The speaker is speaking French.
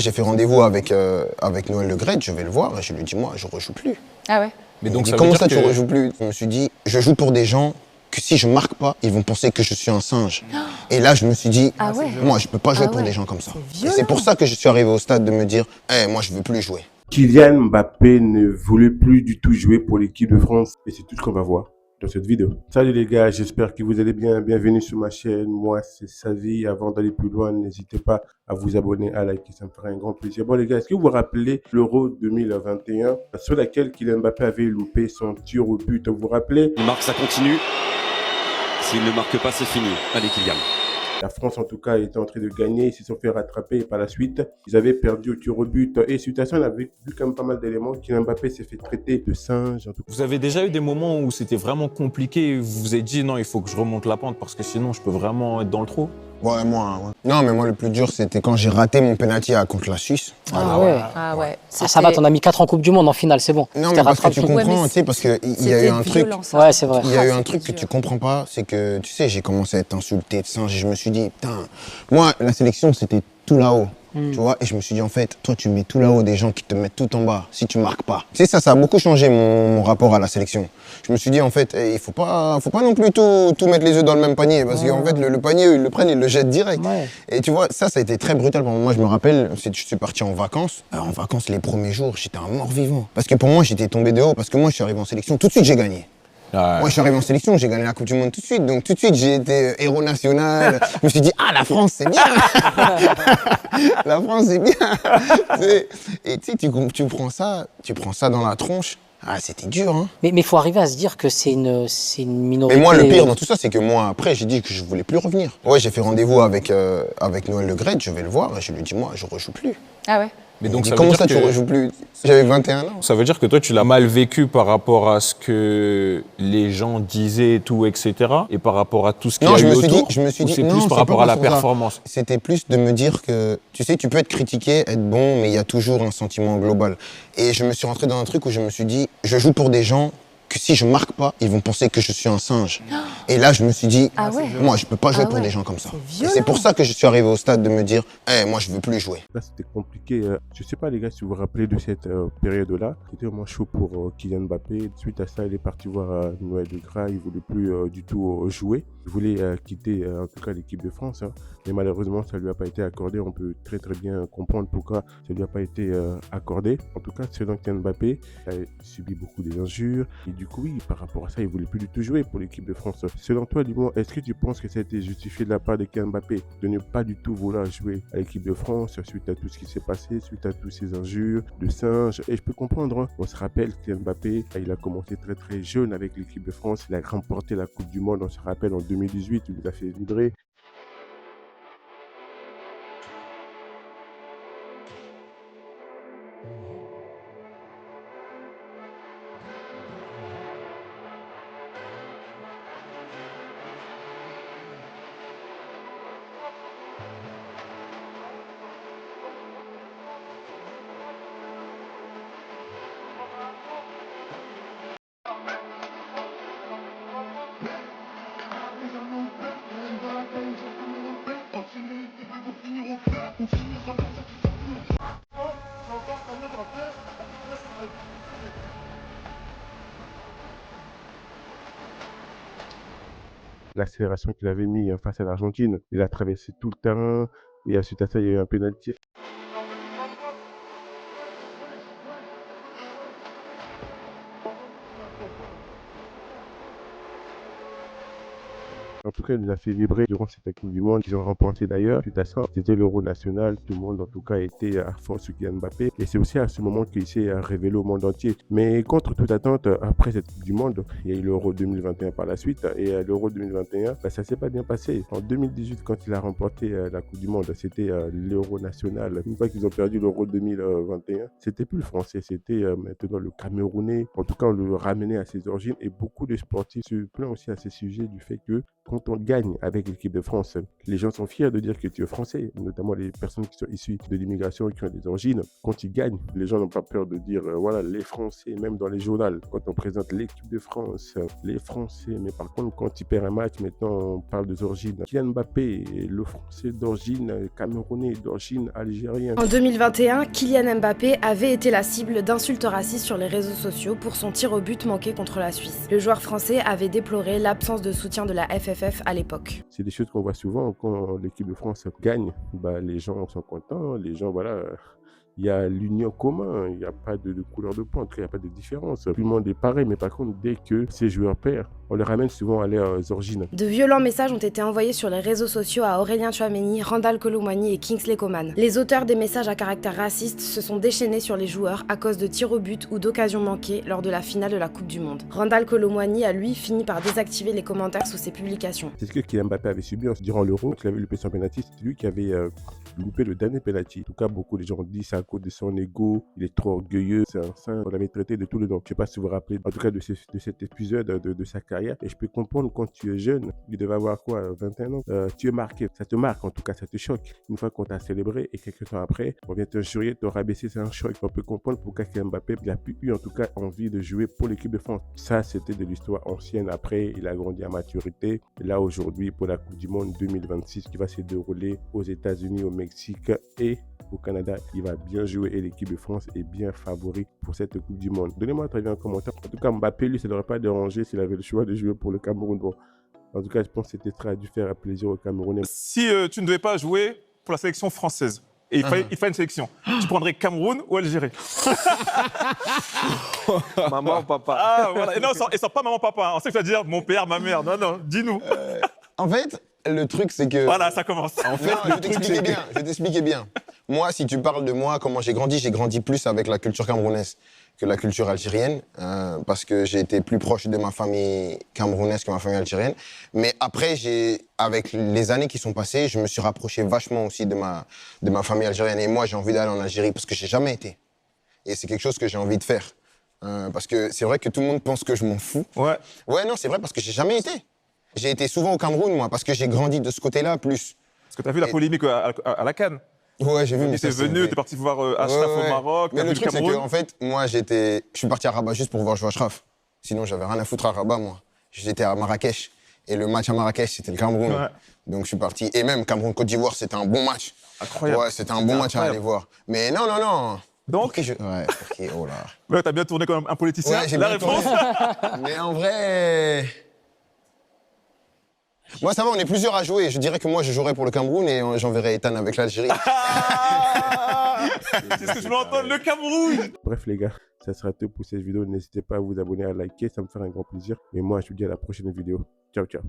J'ai fait rendez-vous avec Noël Le Graët, je vais le voir et je lui dis moi je rejoue plus. Ah ouais. Mais donc comment ça tu rejoues plus? Je me suis dit je joue pour des gens que si je marque pas, ils vont penser que je suis un singe. Et là je me suis dit moi je peux pas jouer pour des gens comme ça. Et c'est pour ça que je suis arrivé au stade de me dire moi je veux plus jouer. Kylian Mbappé ne voulait plus du tout jouer pour l'équipe de France et c'est tout ce qu'on va voir dans cette vidéo. Salut les gars, j'espère que vous allez bien. Bienvenue sur ma chaîne. Moi, c'est Savi. Avant d'aller plus loin, n'hésitez pas à vous abonner, à liker, ça me fera un grand plaisir. Bon les gars, est-ce que vous vous rappelez l'Euro 2021 sur laquelle Kylian Mbappé avait loupé son tir au but? Vous vous rappelez? Il marque, ça continue. S'il ne marque pas, c'est fini. Allez Kylian. La France, en tout cas, était en train de gagner. Ils se sont fait rattraper et par la suite, ils avaient perdu au tir au but. Et suite à ça, on avait vu quand même pas mal d'éléments. Kylian Mbappé s'est fait traiter de singe. En tout cas. Vous avez déjà eu des moments où c'était vraiment compliqué et vous vous êtes dit non, il faut que je remonte la pente parce que sinon je peux vraiment être dans le trou? Ouais, moi. Non, mais moi, le plus dur, c'était quand j'ai raté mon penalty contre la Suisse. Ah ouais. Ça va, t'en as mis 4 en Coupe du Monde en finale, c'est bon. Non, mais parce que tu comprends, tu sais, parce qu'il y a eu un truc. Ouais, c'est vrai. Il y a eu un truc que tu comprends pas, c'est que, tu sais, j'ai commencé à être insulté de singe et je me suis dit, putain, moi, la sélection, c'était tout là-haut. Tu vois, et je me suis dit, en fait, toi, tu mets tout là-haut des gens qui te mettent tout en bas si tu marques pas. Tu sais, ça a beaucoup changé mon rapport à la sélection. Je me suis dit, en fait, il faut pas non plus tout mettre les œufs dans le même panier, parce qu'en fait, le panier, ils le prennent, ils le jettent direct. Et tu vois, ça a été très brutal pour moi. Moi, je me rappelle, je suis parti en vacances. En vacances, les premiers jours, j'étais un mort-vivant. Parce que pour moi, j'étais tombé de haut, parce que moi, je suis arrivé en sélection, tout de suite, j'ai gagné. Moi, je suis arrivé en sélection, j'ai gagné la Coupe du Monde tout de suite. Donc, tout de suite, j'ai été héros national. Je me suis dit, la France, c'est bien. La France, c'est bien. Et tu sais, tu prends ça dans la tronche. C'était dur, hein. Mais il faut arriver à se dire que c'est une minorité. Mais moi, le pire dans tout ça, c'est que moi, après, j'ai dit que je voulais plus revenir. Ouais, j'ai fait rendez-vous avec Noël Le Graët, je vais le voir et je lui dis, moi, je rejoue plus. Ah ouais. Mais donc, comment ça, tu rejoues plus? J'avais 21 ans. Ça veut dire que toi, tu l'as mal vécu par rapport à ce que les gens disaient et tout, etc. Et par rapport à tout ce qu'il y a eu autour? Je me suis dit, c'est non, plus par c'est rapport pas à la pour ça. performance? C'était plus de me dire que, tu sais, tu peux être critiqué, être bon, mais il y a toujours un sentiment global. Et je me suis rentré dans un truc où je me suis dit, je joue pour des gens que si je marque pas, ils vont penser que je suis un singe. Et là, je me suis dit, moi, je peux pas jouer pour des gens comme ça. Et c'est pour ça que je suis arrivé au stade de me dire, moi, je veux plus jouer. Là, c'était compliqué. Je sais pas, les gars, si vous vous rappelez de cette période-là. C'était vraiment chaud pour Kylian Mbappé. Suite à ça, il est parti voir Noël Le Graët. Il voulait plus du tout jouer. Il voulait quitter, en tout cas, l'équipe de France. Hein. Mais malheureusement, ça lui a pas été accordé. On peut très, très bien comprendre pourquoi ça lui a pas été accordé. En tout cas, selon Kylian Mbappé, il a subi beaucoup d'injures. Et du coup, oui, par rapport à ça, il voulait plus du tout jouer pour l'équipe de France. Selon toi, dis-moi, est-ce que tu penses que ça a été justifié de la part de Kylian Mbappé de ne pas du tout vouloir jouer à l'équipe de France suite à tout ce qui s'est passé, suite à toutes ces injures de singes? Et je peux comprendre, hein. On se rappelle Kylian Mbappé, il a commencé très très jeune avec l'équipe de France. Il a remporté la Coupe du Monde, on se rappelle, en 2018, il nous a fait vibrer. L'accélération qu'il avait mis face à l'Argentine, il a traversé tout le terrain et suite à ça, il y a eu un pénalty. En tout cas, il nous a fait vibrer durant cette Coupe du Monde qu'ils ont remporté d'ailleurs. Suite à ça, c'était l'Euro national. Tout le monde, en tout cas, était à fond sur Kylian Mbappé. Et c'est aussi à ce moment qu'il s'est révélé au monde entier. Mais contre toute attente, après cette Coupe du Monde, il y a eu l'Euro 2021 par la suite. Et l'Euro 2021, ça s'est pas bien passé. En 2018, quand il a remporté la Coupe du Monde, c'était l'Euro national. Une fois qu'ils ont perdu l'Euro 2021, c'était plus le français, c'était maintenant le Camerounais. En tout cas, on le ramenait à ses origines. Et beaucoup de sportifs se plaignent aussi à ces sujets du fait que quand on gagne avec l'équipe de France, les gens sont fiers de dire que tu es français, notamment les personnes qui sont issues de l'immigration et qui ont des origines. Quand ils gagnent, les gens n'ont pas peur de dire, voilà, les Français, même dans les journaux, quand on présente l'équipe de France, les Français. Mais par contre, quand tu perds un match, maintenant, on parle des origines. Kylian Mbappé, le Français d'origine camerounais, d'origine algérienne. En 2021, Kylian Mbappé avait été la cible d'insultes racistes sur les réseaux sociaux pour son tir au but manqué contre la Suisse. Le joueur français avait déploré l'absence de soutien de la FFF à l'époque. C'est des choses qu'on voit souvent quand l'équipe de France gagne. Les gens sont contents, les gens, voilà, il y a l'union commune, il n'y a pas de couleur de peau, il n'y a pas de différence. Tout le monde est pareil, mais par contre, dès que ces joueurs perdent, on les ramène souvent à leurs origines. De violents messages ont été envoyés sur les réseaux sociaux à Aurélien Tchouameni, Randal Kolo Muani et Kingsley Coman. Les auteurs des messages à caractère raciste se sont déchaînés sur les joueurs à cause de tirs au but ou d'occasions manquées lors de la finale de la Coupe du Monde. Randal Kolo Muani a lui fini par désactiver les commentaires sous ses publications. C'est ce que Kylian Mbappé avait subi durant l'Euro, qu'il avait loupé son penalty. C'est lui qui avait loupé le dernier penalty. En tout cas, beaucoup de gens disent c'est à cause de son ego, il est trop orgueilleux, c'est un saint. On l'avait traité de tout le nom. Je ne sais pas si vous vous rappelez, en tout cas, de cet épisode de sa carrière. Et je peux comprendre quand tu es jeune, il devait avoir quoi, 21 ans, tu es marqué, ça te marque, en tout cas, ça te choque. Une fois qu'on t'a célébré et quelques temps après, on vient t'injurier, te rabaisser, c'est un choc. On peut comprendre pourquoi Kylian Mbappé, il a pu eu en tout cas envie de jouer pour l'équipe de France. Ça, c'était de l'histoire ancienne. Après, il a grandi à maturité. Et là, aujourd'hui, pour la Coupe du Monde 2026 qui va se dérouler aux États-Unis, au Mexique et au Canada, il va bien jouer et l'équipe de France est bien favori pour cette Coupe du Monde. Donnez-moi un très bien commentaire. En tout cas, Mbappé, lui, ça ne l'aurait pas dérangé s'il avait le choix de jouer pour le Cameroun. Bon, en tout cas, je pense que c'était très dû faire plaisir aux Camerounais. Si tu ne devais pas jouer pour la sélection française, et il fallait une sélection, tu prendrais Cameroun ou Algérie? Maman ou papa? Ah, voilà. Et non, et sans pas maman, papa. On sait que tu vas dire mon père, ma mère. Non, non, dis-nous. En fait, le truc, c'est que... Voilà, ça commence. En fait, je vais t'expliquer bien. Moi, si tu parles de moi, comment j'ai grandi plus avec la culture camerounaise que la culture algérienne, parce que j'ai été plus proche de ma famille camerounaise que ma famille algérienne. Mais après, avec les années qui sont passées, je me suis rapproché vachement aussi de ma famille algérienne. Et moi, j'ai envie d'aller en Algérie parce que j'ai jamais été. Et c'est quelque chose que j'ai envie de faire. Parce que c'est vrai que tout le monde pense que je m'en fous. Ouais. Ouais, non, c'est vrai parce que j'ai jamais été. J'ai été souvent au Cameroun, moi, parce que j'ai grandi de ce côté-là, plus. Parce que tu as vu la polémique à la CAN. Ouais, j'ai vu. Tu es venu, tu es parti voir Achraf au Maroc. Mais le truc, c'est qu'en fait, moi, je suis parti à Rabat juste pour voir jouer Achraf. Sinon, j'avais rien à foutre à Rabat, moi. J'étais à Marrakech. Et le match à Marrakech, c'était le Cameroun. Ouais. Donc, je suis parti. Et même Cameroun-Côte d'Ivoire, c'était un bon match. Incroyable. Ouais, c'était un bon match à aller voir. Mais non. Donc Ouais, oh là. Ouais, t'as bien tourné comme un politicien. Ouais, j'ai la bien réponse. Mais en vrai... Moi, ça va, on est plusieurs à jouer. Je dirais que moi, je jouerais pour le Cameroun et j'enverrais Ethan avec l'Algérie. C'est ce que je voulais entendre, le Cameroun. Bref, les gars, ça sera tout pour cette vidéo. N'hésitez pas à vous abonner, à liker, ça me fera un grand plaisir. Et moi, je vous dis à la prochaine vidéo. Ciao, ciao.